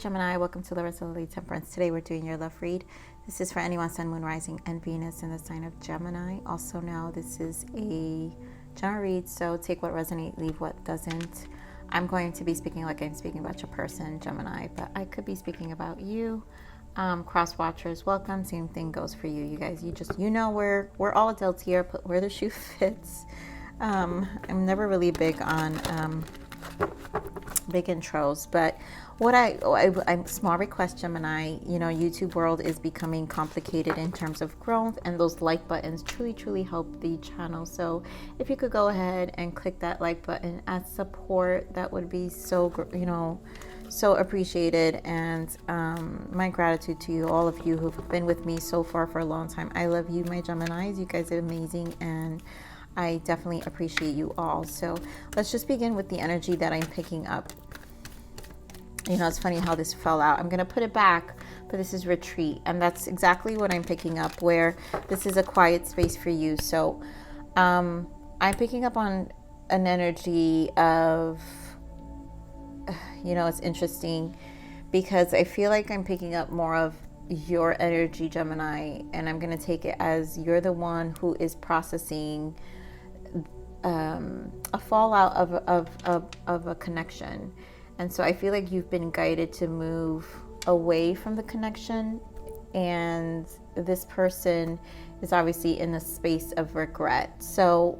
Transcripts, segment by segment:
Gemini, welcome to Larisa Lili Temperance. Today we're doing your love read. This is for anyone, Sun, Moon, Rising, and Venus in the sign of Gemini. Also now this is a general read, so take what resonates, leave what doesn't. I'm going to be speaking like I'm speaking about your person, Gemini, but I could be speaking about you. Cross watchers, welcome. Same thing goes for you. You guys, we're all adults here, but where the shoe fits. I'm never really big on big intros, but what I'm small request, Gemini, YouTube world is becoming complicated in terms of growth, and those like buttons truly help the channel. So if you could go ahead and click that like button as support, that would be so appreciated. And my gratitude to you, all of you who've been with me so far for a long time. I love you, my Geminis. You guys are amazing, and I definitely appreciate you all. So let's just begin with the energy that I'm picking up. It's funny how this fell out. I'm going to put it back, but this is retreat. And that's exactly what I'm picking up, where this is a quiet space for you. So I'm picking up on an energy of, it's interesting because I feel like I'm picking up more of your energy, Gemini, and I'm going to take it as you're the one who is processing a fallout of a connection. And so I feel like you've been guided to move away from the connection, and this person is obviously in a space of regret. So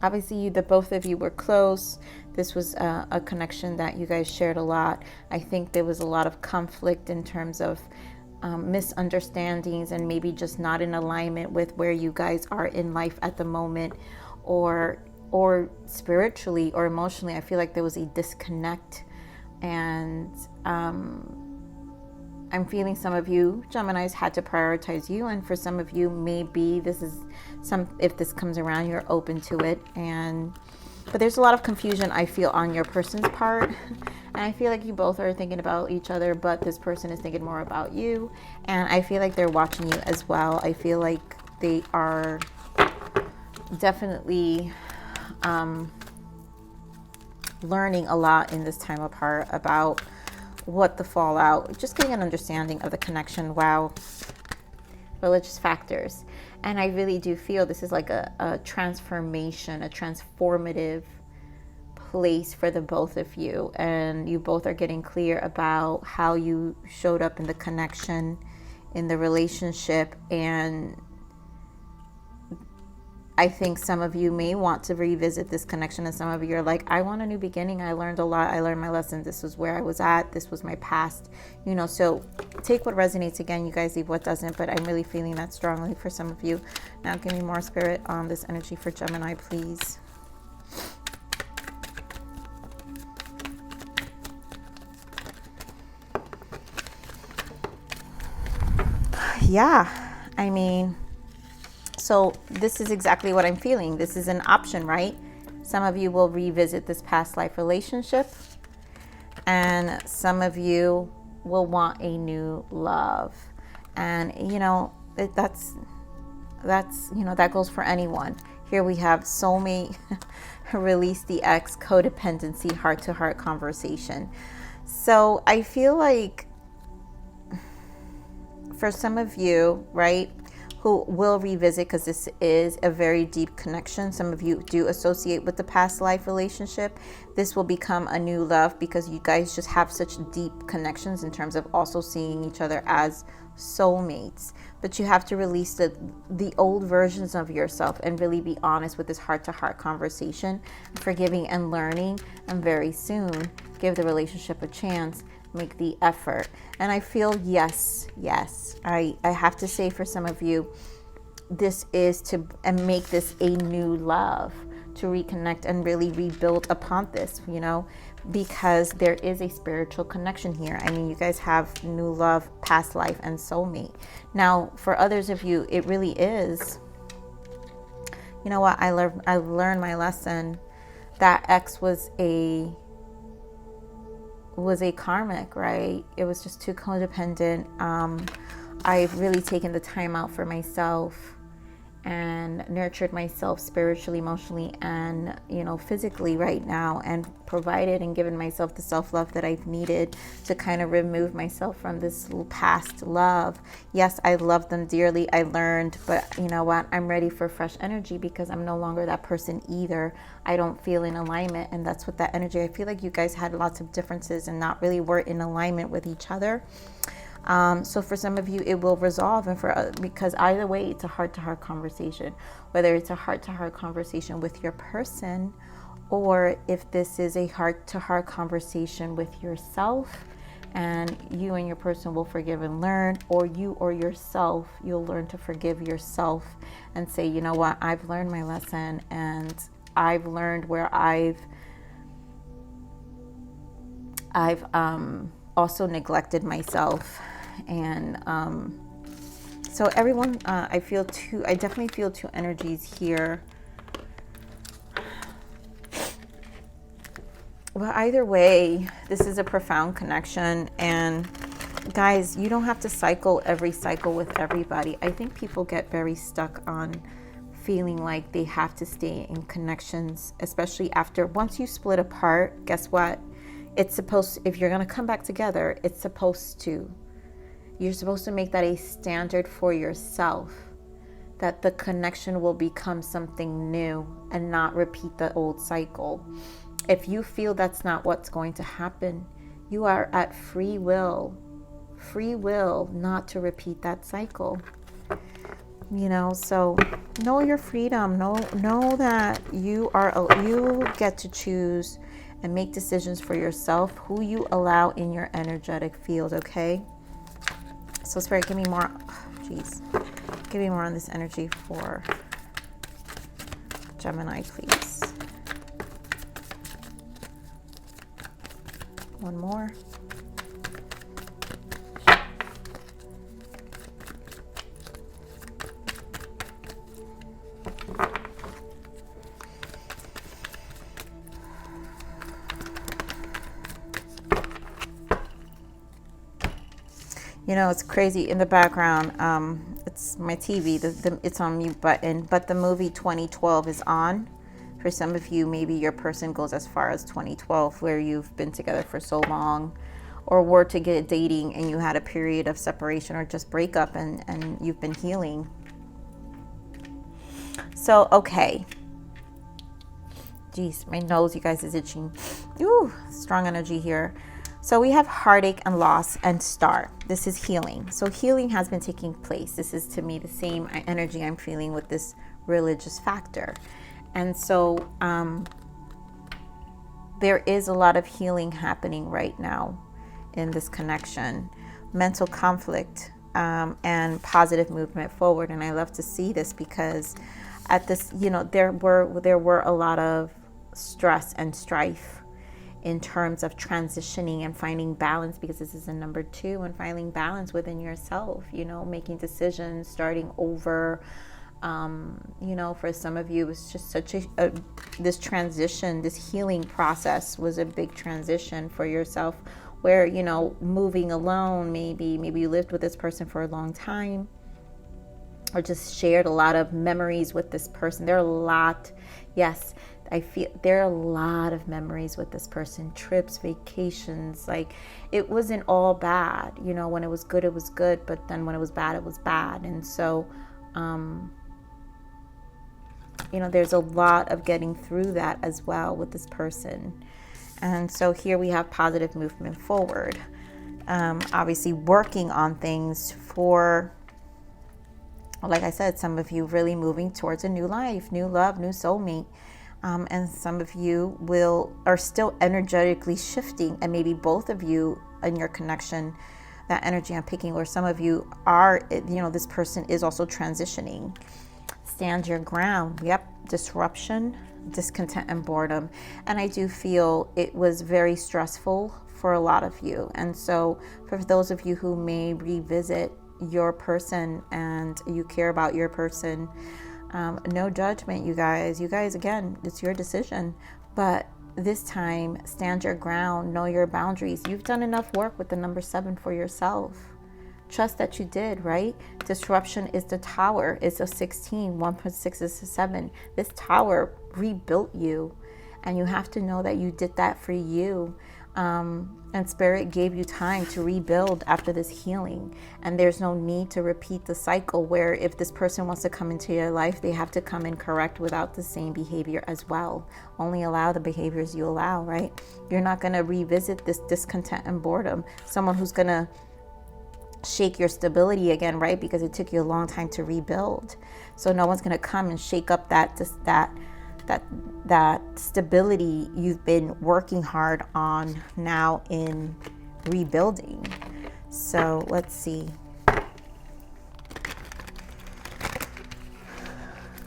obviously the both of you were close. This was a connection that you guys shared a lot. I think there was a lot of conflict in terms of misunderstandings, and maybe just not in alignment with where you guys are in life at the moment, or spiritually or emotionally. I feel like there was a disconnect, and I'm feeling some of you Geminis had to prioritize you, and for some of you maybe if this comes around, you're open to it. But there's a lot of confusion I feel on your person's part, and I feel like you both are thinking about each other, but this person is thinking more about you, and I feel like they're watching you as well. I feel like they are definitely learning a lot in this time apart about what the fallout, just getting an understanding of the connection. Wow, religious factors. And I really do feel this is like a transformation, a transformative place for the both of you, and you both are getting clear about how you showed up in the connection, in the relationship. And I think some of you may want to revisit this connection, and some of you are like, I want a new beginning. I learned a lot. I learned my lesson. This was where I was at. This was my past. So take what resonates. Again, you guys, leave what doesn't, but I'm really feeling that strongly for some of you. Now give me more spirit on this energy for Gemini, please. Yeah, so this is exactly what I'm feeling. This is an option, right? Some of you will revisit this past life relationship, and some of you will want a new love. And that's that goes for anyone. Here we have soulmate, release the ex, codependency, heart-to-heart conversation. So I feel like for some of you, right, who will revisit, because this is a very deep connection. Some of you do associate with the past life relationship. This will become a new love because you guys just have such deep connections in terms of also seeing each other as soulmates. But you have to release the old versions of yourself and really be honest with this heart-to-heart conversation, forgiving and learning, and very soon give the relationship a chance. Make the effort. And I feel yes, I have to say, for some of you, this is to make this a new love, to reconnect and really rebuild upon this, because there is a spiritual connection here. You guys have new love, past life, and soulmate. Now for others of you, it really is, I learned my lesson. That ex was a karmic, right? It was just too codependent. I've really taken the time out for myself and nurtured myself spiritually, emotionally, and, you know, physically right now, and provided and given myself the self-love that I've needed to kind of remove myself from this past love. Yes, I love them dearly. I learned, but you know what? I'm ready for fresh energy because I'm no longer that person either. I don't feel in alignment, and that's what that energy, I feel like you guys had lots of differences and not really were in alignment with each other. So for some of you, it will resolve, and because either way, it's a heart-to-heart conversation. Whether it's a heart-to-heart conversation with your person, or if this is a heart-to-heart conversation with yourself, and you and your person will forgive and learn, or you or yourself, you'll learn to forgive yourself and say, you know what, I've learned my lesson, and I've learned where I've also neglected myself. And so everyone, I definitely feel two energies here. But either way, this is a profound connection. And guys, you don't have to cycle every cycle with everybody. I think people get very stuck on feeling like they have to stay in connections, especially once you split apart. Guess what? It's supposed, if you're going to come back together, you're supposed to make that a standard for yourself, that the connection will become something new and not repeat the old cycle. If you feel that's not what's going to happen, you are at free will not to repeat that cycle. You know, so know your freedom. Know that you get to choose and make decisions for yourself, who you allow in your energetic field, okay? So Spirit, give me more, give me more on this energy for Gemini, please. One more. You know, it's crazy in the background. It's my TV. It's on mute button, but the movie 2012 is on. For some of you, maybe your person goes as far as 2012, where you've been together for so long, or were to get dating and you had a period of separation or just breakup, and you've been healing. So, okay. Jeez, my nose, you guys, is itching. Ooh, strong energy here. So we have heartache and loss and star. This is healing. So healing has been taking place. This is, to me, the same energy I'm feeling with this religious factor. And so there is a lot of healing happening right now in this connection. Mental conflict and positive movement forward. And I love to see this because at this, you know, there were a lot of stress and strife in terms of transitioning and finding balance, because this is a number 2, and finding balance within yourself, you know, making decisions, starting over. You know, for some of you, it's just such this transition, this healing process was a big transition for yourself, where, you know, moving alone, maybe you lived with this person for a long time, or just shared a lot of memories with this person. There are a lot, yes, I feel there are a lot of memories with this person, trips, vacations. Like, it wasn't all bad, you know. When it was good, it was good, but then when it was bad, it was bad. And so you know, there's a lot of getting through that as well with this person. And so here we have positive movement forward, obviously working on things for, like I said, some of you really moving towards a new life, new love, new soulmate. And some of you are still energetically shifting, and maybe both of you in your connection, that energy I'm picking, or some of you are, you know, this person is also transitioning. Stand your ground. Yep. Disruption, discontent, and boredom. And I do feel it was very stressful for a lot of you. And so for those of you who may revisit your person and you care about your person, no judgment, you guys. You guys, again, it's your decision. But this time, stand your ground, know your boundaries. You've done enough work with the number 7 for yourself. Trust that you did, right? Disruption is the tower. It's a 16. 1.6 is a 7. This tower rebuilt you. And you have to know that you did that for you. And Spirit gave you time to rebuild after this healing. And there's no need to repeat the cycle where if this person wants to come into your life, they have to come in correct without the same behavior as well. Only allow the behaviors you allow, right? You're not going to revisit this discontent and boredom. Someone who's going to shake your stability again, right? Because it took you a long time to rebuild. So no one's going to come and shake up that stability you've been working hard on now in rebuilding. So let's see.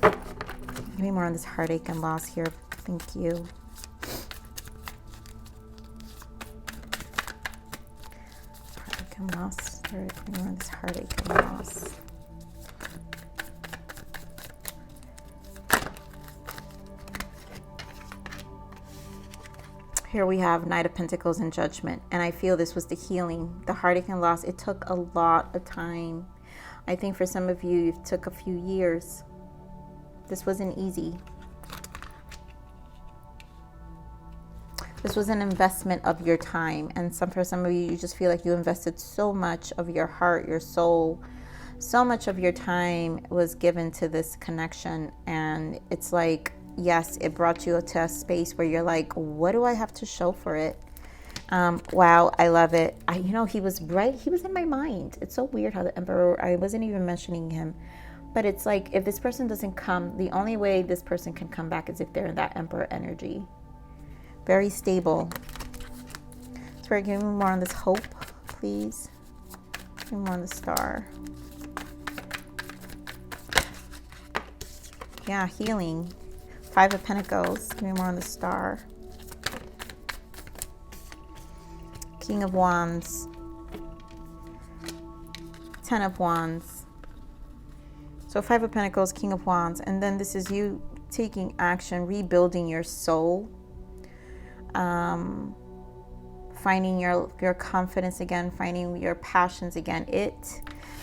Give me more on this heartache and loss here. Thank you. Heartache and loss. Spirit, give me more on this heartache and loss. Here we have Knight of Pentacles and Judgment. And I feel this was the healing, the heartache and loss. It took a lot of time. I think for some of you, it took a few years. This wasn't easy. This was an investment of your time. And for some of you, you just feel like you invested so much of your heart, your soul. So much of your time was given to this connection. And it's like, yes, it brought you to a space where you're like, what do I have to show for it? Wow, I love it. He was right. He was in my mind. It's so weird how the Emperor, I wasn't even mentioning him. But it's like, if this person doesn't come, the only way this person can come back is if they're in that Emperor energy. Very stable. Spirit, give me more on this hope, please. Give me more on the Star. Yeah, healing. 5 of Pentacles. Give me more on the Star. King of Wands. 10 of Wands. So 5 of Pentacles, King of Wands. And then this is you taking action, rebuilding your soul. Finding your confidence again, finding your passions again.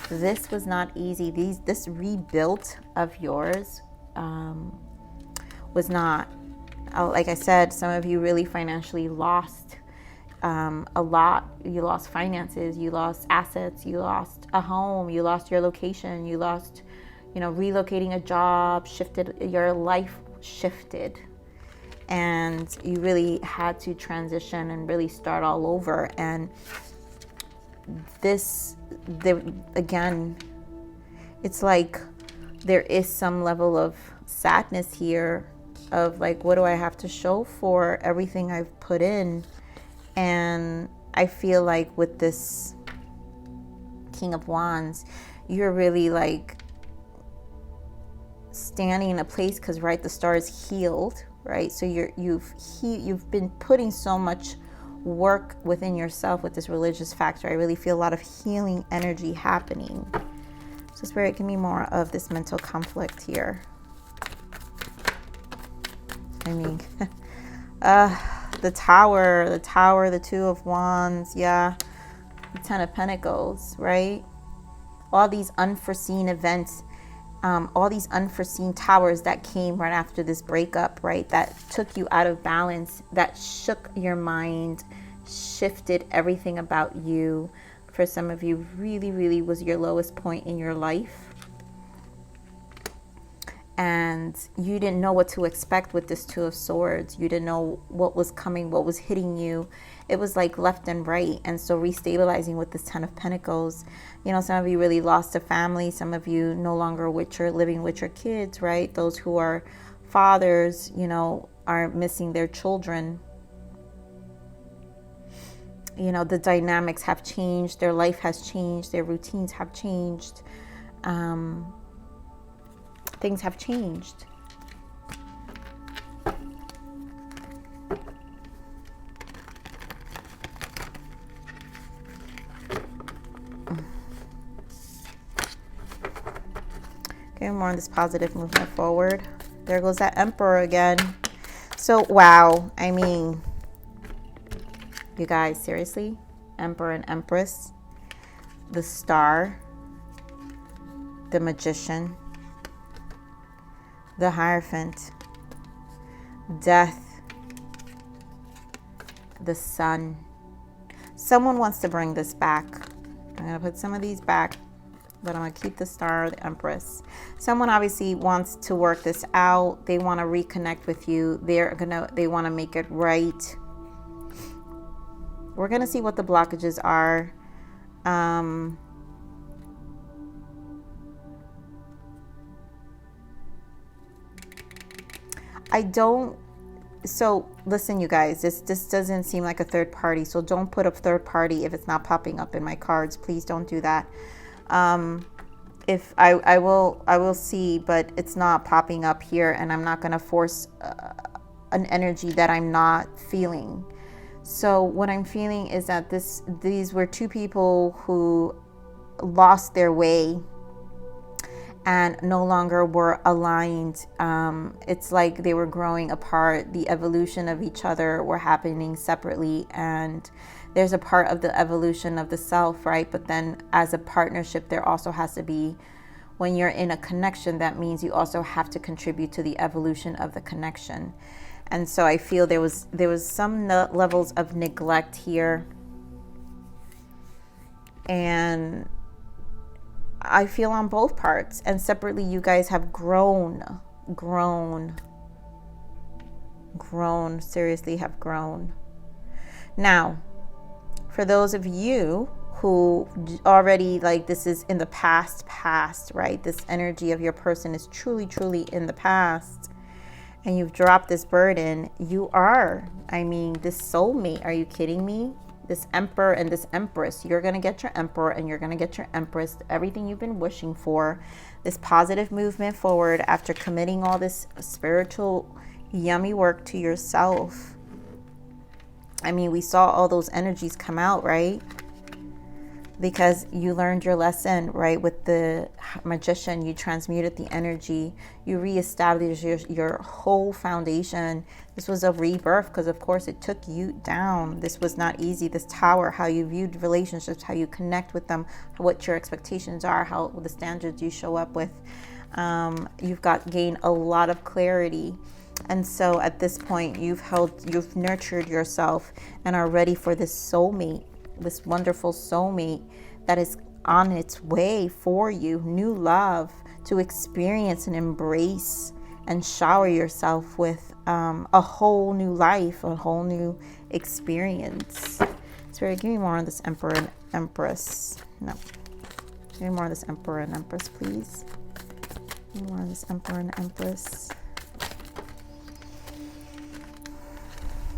This was not easy. This rebuild of yours was not, like I said, some of you really financially lost a lot. You lost finances, you lost assets, you lost a home, you lost your location, you lost, relocating a job, your life shifted. And you really had to transition and really start all over. And again, it's like there is some level of sadness here of like, what do I have to show for everything I've put in? And I feel like with this King of Wands, you're really like standing in a place because, right, the Star is healed, right? So you've been putting so much work within yourself with this religious factor. I really feel a lot of healing energy happening. So Spirit, give me more of this mental conflict here. I mean, the Tower, the 2 of Wands, yeah, the 10 of Pentacles, right? All these unforeseen events, all these unforeseen towers that came right after this breakup, right? That took you out of balance, that shook your mind, shifted everything about you. For some of you, really, really was your lowest point in your life. And you didn't know what to expect with this 2 of Swords. You didn't know what was coming, what was hitting you. It was like left and right. And so restabilizing with this 10 of Pentacles, some of you really lost a family. Some of you no longer living with your kids, right? Those who are fathers, are missing their children. The dynamics have changed. Their life has changed. Their routines have changed. Things have changed. Okay, more on this positive movement forward. There goes that Emperor again. So, wow. I mean, you guys, seriously? Emperor and Empress. the Star, the Magician, the Hierophant, Death, the Sun. Someone wants to bring this back. I'm going to put some of these back, but I'm going to keep the Star, the Empress. Someone obviously wants to work this out. They want to reconnect with you. They want to make it right. We're going to see what the blockages are. So listen, you guys, this doesn't seem like a third party. So don't put a third party if it's not popping up in my cards. Please don't do that. If I will see, but it's not popping up here, and I'm not going to force an energy that I'm not feeling. So what I'm feeling is that these were two people who lost their way and no longer were aligned. It's like they were growing apart. The evolution of each other were happening separately, and there's a part of the evolution of the self, right? But then as a partnership, there also has to be, when you're in a connection, that means you also have to contribute to the evolution of the connection. And so I feel there was some levels of neglect here, and I feel on both parts, and separately you guys have grown, seriously have grown. Now, for those of you who already, like, this is in the past, right? This energy of your person is truly in the past, and you've dropped this burden. You are, this soulmate, are you kidding me? This Emperor and this Empress, you're going to get your Emperor and you're going to get your Empress, everything you've been wishing for, this positive movement forward after committing all this spiritual yummy work to yourself. We saw all those energies come out, right? Because you learned your lesson, right? With the Magician, you transmuted the energy, you reestablished your whole foundation. This was a rebirth, because of course it took you down. This was not easy. This Tower, how you viewed relationships, how you connect with them, what your expectations are, how the standards you show up with. You've gained a lot of clarity. And so at this point, you've nurtured yourself and are ready for this soulmate, this wonderful soulmate that is on its way for you, new love to experience and embrace and shower yourself with a whole new life, a whole new experience. Spirit, give me more on this Emperor and Empress. No, give me more on this Emperor and Empress, please. Give me more on this Emperor and Empress.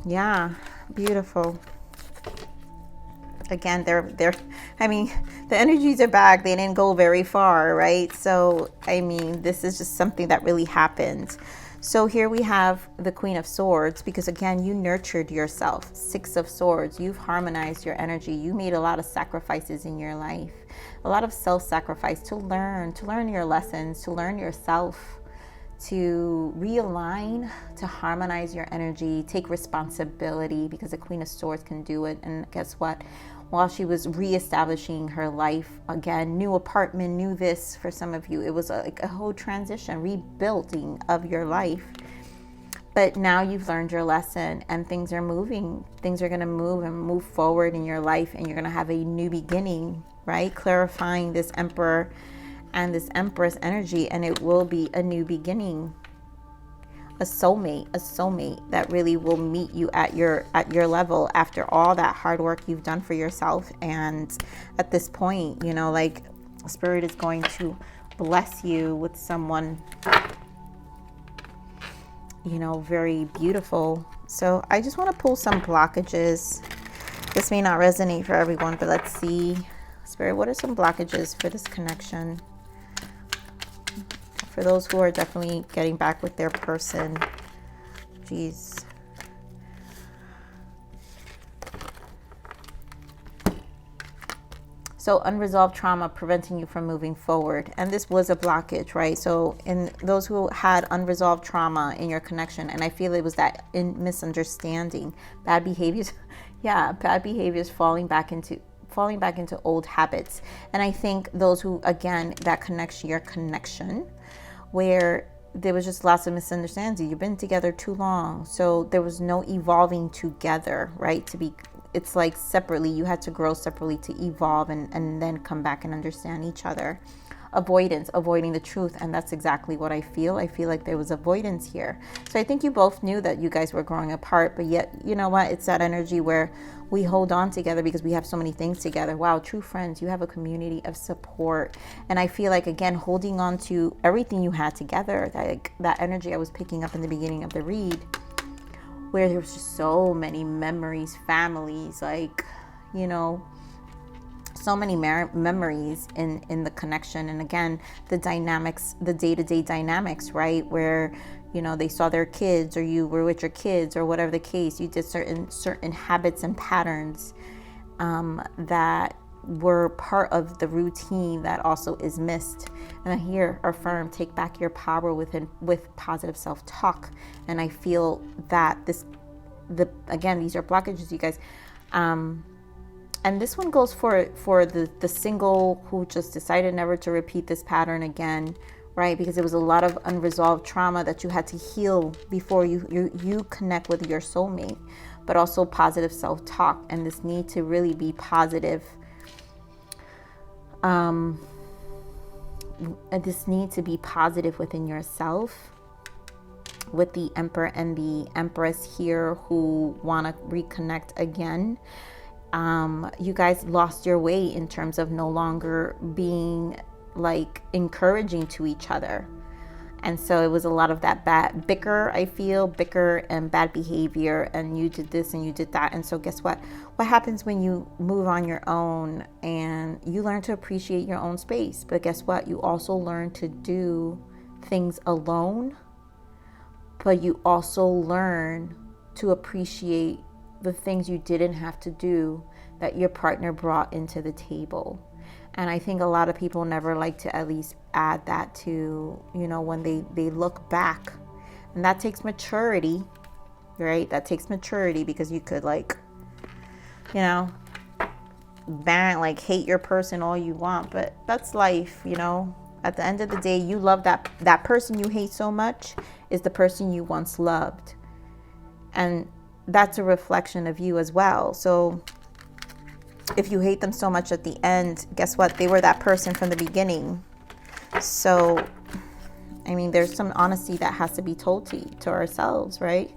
Yeah, beautiful. Again, the energies are back. They didn't go very far, right? So, this is just something that really happened. So here we have the Queen of Swords, because again, you nurtured yourself. Six of Swords, you've harmonized your energy. You made a lot of sacrifices in your life, a lot of self-sacrifice to learn your lessons, to learn yourself, to realign, to harmonize your energy, take responsibility, because the Queen of Swords can do it. And guess what? While she was reestablishing her life again, new apartment, new this, for some of you, it was like a whole transition, rebuilding of your life. But now you've learned your lesson, and things are moving. Things are going to move forward in your life, and you're going to have a new beginning, right? Clarifying this Emperor and this Empress energy, and it will be a new beginning. A soulmate that really will meet you at your level after all that hard work you've done for yourself. And at this point, Spirit is going to bless you with someone, very beautiful. So I just want to pull some blockages. This may not resonate for everyone, but let's see. Spirit, what are some blockages for this connection? For those who are definitely getting back with their person. Jeez. So unresolved trauma preventing you from moving forward. And this was a blockage, right? So in those who had unresolved trauma in your connection, and I feel it was that in misunderstanding, bad behaviors. Yeah, bad behaviors falling back into falling back into old habits. And I think those who, again, that connection, your connection, where there was just lots of misunderstandings. You've been together too long, so there was no evolving together, right? It's like separately, you had to grow separately to evolve and then come back and understand each other. Avoiding the truth. And that's exactly what I feel like there was avoidance here. So I think you both knew that you guys were growing apart, but yet, you know what, it's that energy where we hold on together because we have so many things together. Wow, true friends, you have a community of support. And I feel like, again, holding on to everything you had together, that energy I was picking up in the beginning of the read, where there was just so many memories, families, like, you know, so many memories in the connection. And again, the dynamics, the day-to-day dynamics, right? Where, you know, they saw their kids, or you were with your kids, or whatever the case. You did certain habits and patterns that were part of the routine that also is missed. And then here, affirm, take back your power with positive self-talk. And I feel that again, these are blockages, you guys. And this one goes for the single who just decided never to repeat this pattern again, right? Because it was a lot of unresolved trauma that you had to heal before you connect with your soulmate. But also positive self-talk and this need to really be positive. This need to be positive within yourself, with the Emperor and the Empress here who want to reconnect again. You guys lost your way in terms of no longer being like encouraging to each other. And so it was a lot of that bicker and bad behavior, and you did this and you did that. And so guess what happens when you move on your own and you learn to appreciate your own space? But guess what, you also learn to do things alone, but you also learn to appreciate the things you didn't have to do that your partner brought into the table. And I think a lot of people never like to at least add that to, you know, when they look back. And that takes maturity, right? That takes maturity, because you could, like, you know, hate your person all you want, but that's life, you know. At the end of the day, you love that person you hate so much is the person you once loved. And that's a reflection of you as well. So if you hate them so much at the end, guess what? They were that person from the beginning. So, I mean, there's some honesty that has to be told to ourselves, right?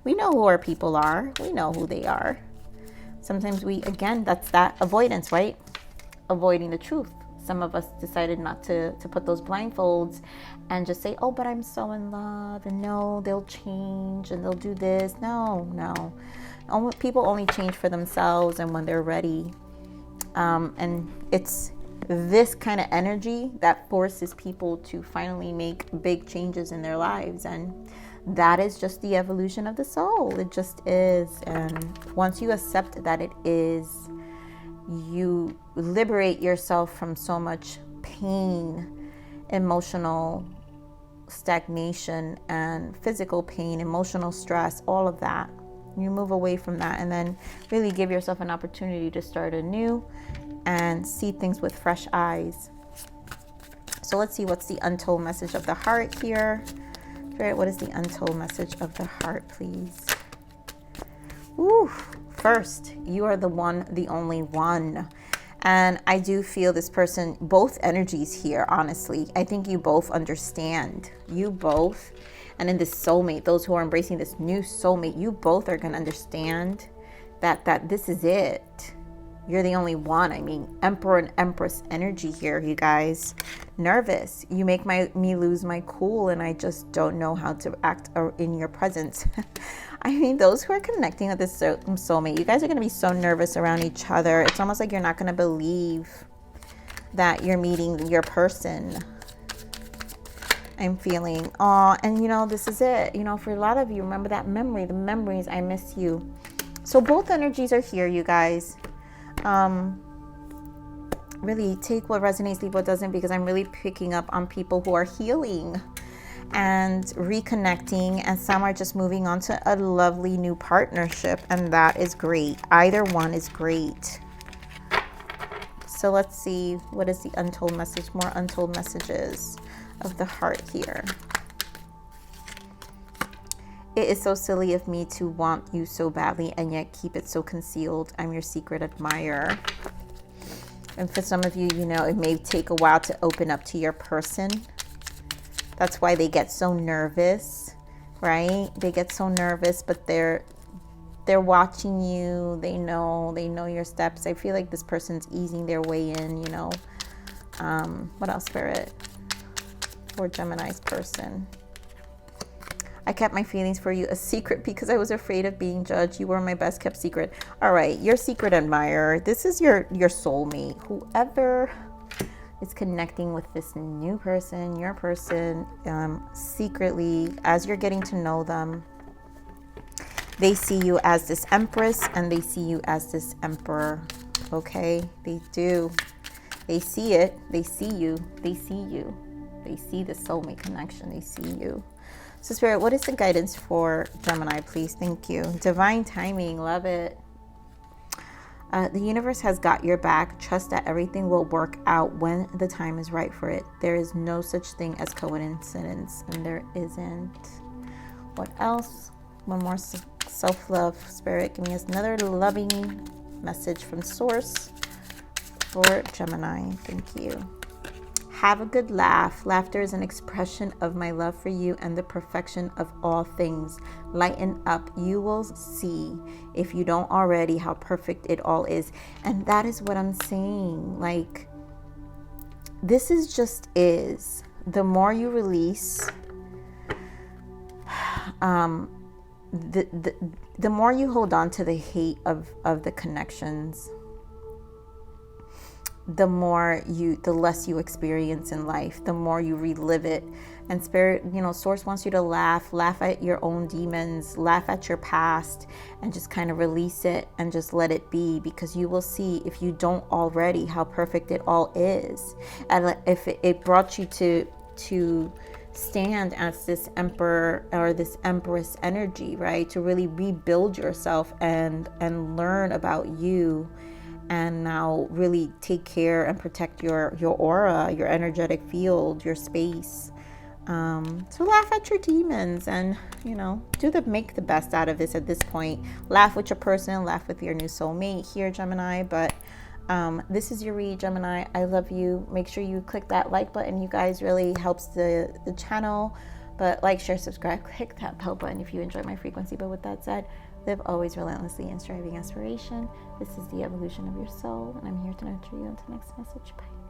We know who our people are. We know who they are. Sometimes that's that avoidance, right? Avoiding the truth. Some of us decided not to put those blindfolds and just say, oh, but I'm so in love, and no, they'll change and they'll do this. No. People only change for themselves and when they're ready. And it's this kind of energy that forces people to finally make big changes in their lives. And that is just the evolution of the soul. It just is. And once you accept that it is, you liberate yourself from so much pain, emotional stagnation, and physical pain, emotional stress, all of that. You move away from that and then really give yourself an opportunity to start anew and see things with fresh eyes. So let's see, what's the untold message of the heart here? Spirit, what is the untold message of the heart, please? Ooh, first, you are the one, the only one. And I do feel this person, both energies here, honestly. I think you both understand. You both. And in this soulmate, those who are embracing this new soulmate, you both are going to understand that this is it. You're the only one. I mean, Emperor and Empress energy here, you guys. Nervous. You make me lose my cool, and I just don't know how to act in your presence. I mean, those who are connecting with this soulmate, you guys are going to be so nervous around each other. It's almost like you're not going to believe that you're meeting your person. I'm feeling, and you know, this is it. You know, for a lot of you, remember that memory, the memories, I miss you. So both energies are here, you guys. Really take what resonates, leave what doesn't, because I'm really picking up on people who are healing and reconnecting, and some are just moving on to a lovely new partnership, and that is great. Either one is great. So let's see, what is the untold message? More untold messages of the heart here. It is so silly of me to want you so badly and yet keep it so concealed. I'm your secret admirer. And for some of you, you know, it may take a while to open up to your person. That's why they get so nervous, right? They get so nervous, but they're watching you. They know your steps. I feel like this person's easing their way in, you know. What else, Spirit? For Gemini's person. I kept my feelings for you a secret because I was afraid of being judged. You were my best kept secret. All right, your secret admirer. This is your soulmate. Whoever is connecting with this new person, your person, secretly, as you're getting to know them, they see you as this empress and they see you as this emperor. Okay, they do. They see it. They see you. They see you. They see the soulmate connection. They see you. So Spirit, what is the guidance for Gemini, please? Thank you. Divine timing. Love it. The universe has got your back. Trust that everything will work out when the time is right for it. There is no such thing as coincidence, and there isn't. What else? One more self-love. Spirit, give me another loving message from Source for Gemini. Thank you. Have a good laugh. Laughter is an expression of my love for you and the perfection of all things. Lighten up. You will see, if you don't already, how perfect it all is. And that is what I'm saying. Like, this is just is. The more you release, the more you hold on to the hate of the connections, the less you experience in life, the more you relive it. And Spirit, you know, Source wants you to laugh at your own demons, laugh at your past, and just kind of release it and just let it be, because you will see, if you don't already, how perfect it all is. And if it brought you to stand as this emperor or this empress energy, right, to really rebuild yourself and learn about you, and now really take care and protect your aura, your energetic field, your space. So laugh at your demons and, you know, make the best out of this at this point. Laugh with your person, laugh with your new soulmate here, Gemini. But this is your read, Gemini. I love you. Make sure you click that like button. You guys really helps the channel. But like, share, subscribe, click that bell button if you enjoy my frequency. But with that said, live always relentlessly in striving aspiration. This is the evolution of your soul, and I'm here to nurture you. Until next message. Bye.